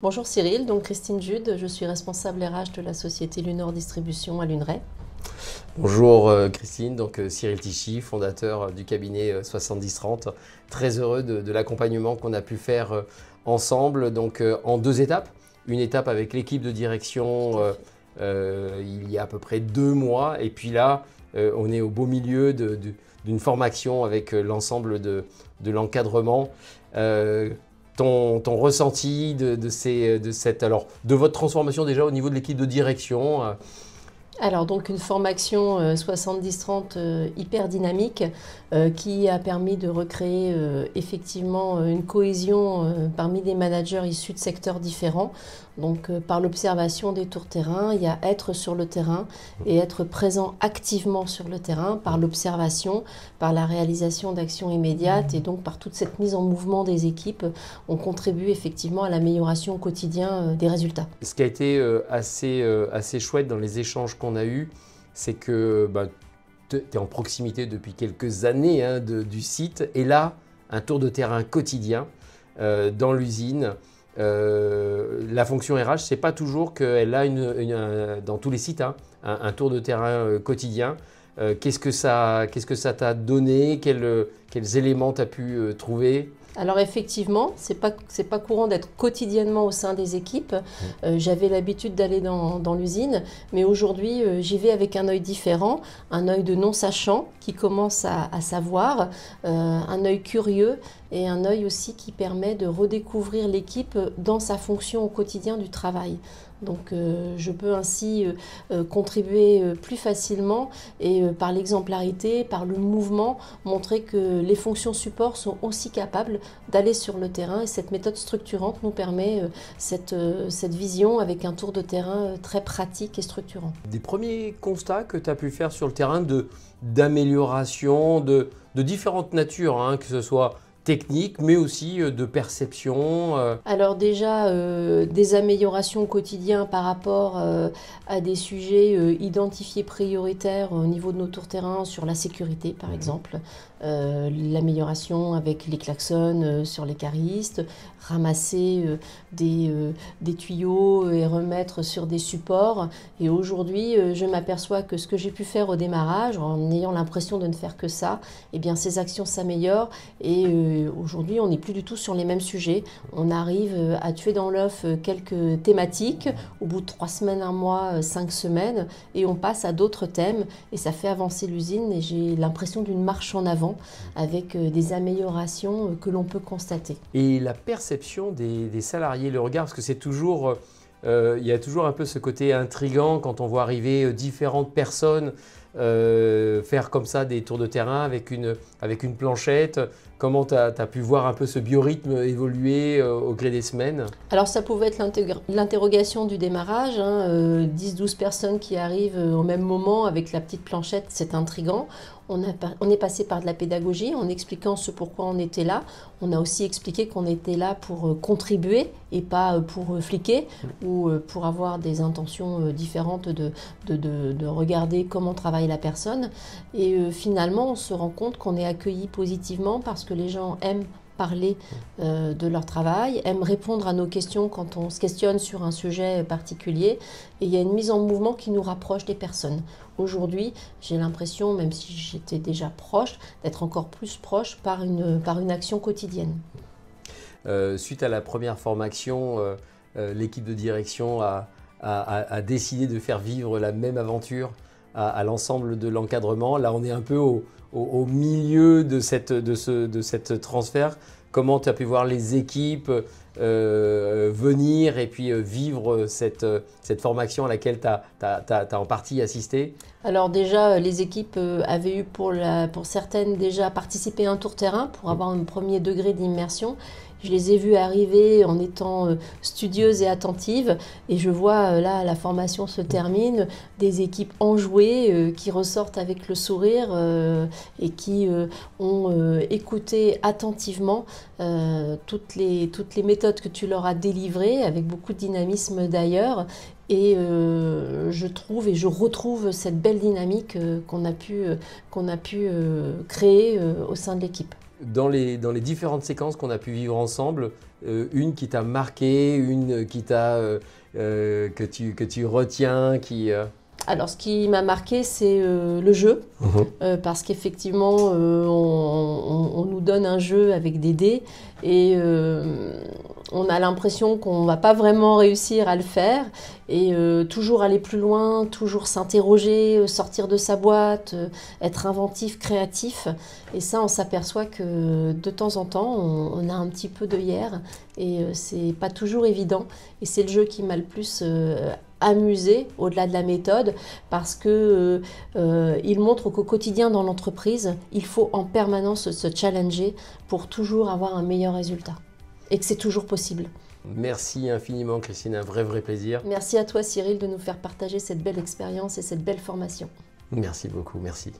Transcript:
Bonjour Cyril, donc Christine Jude, je suis responsable RH de la société Lunor Distribution à Luneray. Bonjour Christine, donc Cyril Tichy, fondateur du cabinet 70-30. Très heureux de l'accompagnement qu'on a pu faire ensemble, donc en deux étapes. Une étape avec l'équipe de direction il y a à peu près 2 mois, et puis là on est au beau milieu d'une formation avec l'ensemble de l'encadrement. Ton ressenti de votre transformation déjà au niveau de l'équipe de direction. Alors donc une formation 70-30 hyper dynamique qui a permis de recréer effectivement une cohésion parmi des managers issus de secteurs différents. Donc par l'observation des tours terrain, il y a être sur le terrain et être présent activement sur le terrain par l'observation, par la réalisation d'actions immédiates et donc par toute cette mise en mouvement des équipes, on contribue effectivement à l'amélioration au quotidien des résultats. Ce qui a été assez chouette dans les échanges qu'on a eus, c'est que tu es en proximité depuis quelques années du site, et là, un tour de terrain quotidien dans l'usine. La fonction RH, c'est pas toujours qu'elle a dans tous les sites un tour de terrain quotidien. Qu'est-ce que ça t'a donné? Quels éléments tu as pu trouver? Alors effectivement, c'est pas courant d'être quotidiennement au sein des équipes. J'avais l'habitude d'aller dans l'usine, mais aujourd'hui j'y vais avec un œil différent, un œil de non-sachant qui commence à savoir, un œil curieux et un œil aussi qui permet de redécouvrir l'équipe dans sa fonction au quotidien du travail. Donc je peux ainsi contribuer plus facilement et par l'exemplarité, par le mouvement, montrer que les fonctions support sont aussi capables d'aller sur le terrain, et cette méthode structurante nous permet cette vision avec un tour de terrain très pratique et structurant. Des premiers constats que tu as pu faire sur le terrain d'amélioration de différentes natures, que ce soit technique, mais aussi de perception. Alors déjà, des améliorations au quotidien par rapport à des sujets identifiés prioritaires au niveau de nos tours terrain sur la sécurité par exemple. L'amélioration avec les klaxons sur les caristes, ramasser des tuyaux et remettre sur des supports. Et aujourd'hui, je m'aperçois que ce que j'ai pu faire au démarrage, en ayant l'impression de ne faire que ça, eh bien ces actions s'améliorent et aujourd'hui, on n'est plus du tout sur les mêmes sujets. On arrive à tuer dans l'œuf quelques thématiques au bout de 3 semaines, 1 mois, 5 semaines, et on passe à d'autres thèmes et ça fait avancer l'usine et j'ai l'impression d'une marche en avant avec des améliorations que l'on peut constater. Et la perception des salariés, le regard, parce que c'est toujours, il y a toujours un peu ce côté intriguant quand on voit arriver différentes personnes faire comme ça des tours de terrain avec une planchette. Comment tu as pu voir un peu ce biorhythme évoluer au gré des semaines? Alors ça pouvait être l'interrogation du démarrage, 10-12 personnes qui arrivent au même moment avec la petite planchette, c'est intriguant. On est passé par de la pédagogie en expliquant ce pourquoi on était là. On a aussi expliqué qu'on était là pour contribuer et pas pour fliquer ou pour avoir des intentions différentes de regarder comment travaille la personne. Et finalement, on se rend compte qu'on est accueilli positivement parce que les gens aiment parler de leur travail, aiment répondre à nos questions quand on se questionne sur un sujet particulier, et il y a une mise en mouvement qui nous rapproche des personnes. Aujourd'hui, j'ai l'impression, même si j'étais déjà proche, d'être encore plus proche par une action quotidienne. Suite à la première formation, l'équipe de direction a décidé de faire vivre la même aventure à l'ensemble de l'encadrement. Là, on est un peu au milieu de cette transfert. Comment tu as pu voir les équipes venir et puis vivre cette formation à laquelle tu as en partie assisté? Alors déjà, les équipes avaient eu pour certaines déjà participé à un tour terrain pour avoir un premier degré d'immersion. Je les ai vues arriver en étant studieuses et attentives, et je vois là, la formation se termine, des équipes enjouées qui ressortent avec le sourire et qui ont écouté attentivement toutes les méthodes que tu leur as délivrées, avec beaucoup de dynamisme d'ailleurs. Et je trouve et je retrouve cette belle dynamique qu'on a pu créer au sein de l'équipe. dans les différentes séquences qu'on a pu vivre ensemble, une qui t'a marqué, une qui que tu retiens, Alors, ce qui m'a marqué, c'est le jeu, parce qu'effectivement, on nous donne un jeu avec des dés et on a l'impression qu'on ne va pas vraiment réussir à le faire et toujours aller plus loin, toujours s'interroger, sortir de sa boîte, être inventif, créatif. Et ça, on s'aperçoit que de temps en temps, on a un petit peu d'œillère et c'est pas toujours évident. Et c'est le jeu qui m'a le plus amusé au-delà de la méthode parce que il montre qu'au quotidien dans l'entreprise, il faut en permanence se challenger pour toujours avoir un meilleur résultat et que c'est toujours possible. Merci infiniment Christine, un vrai plaisir. Merci à toi Cyril de nous faire partager cette belle expérience et cette belle formation. Merci beaucoup, merci.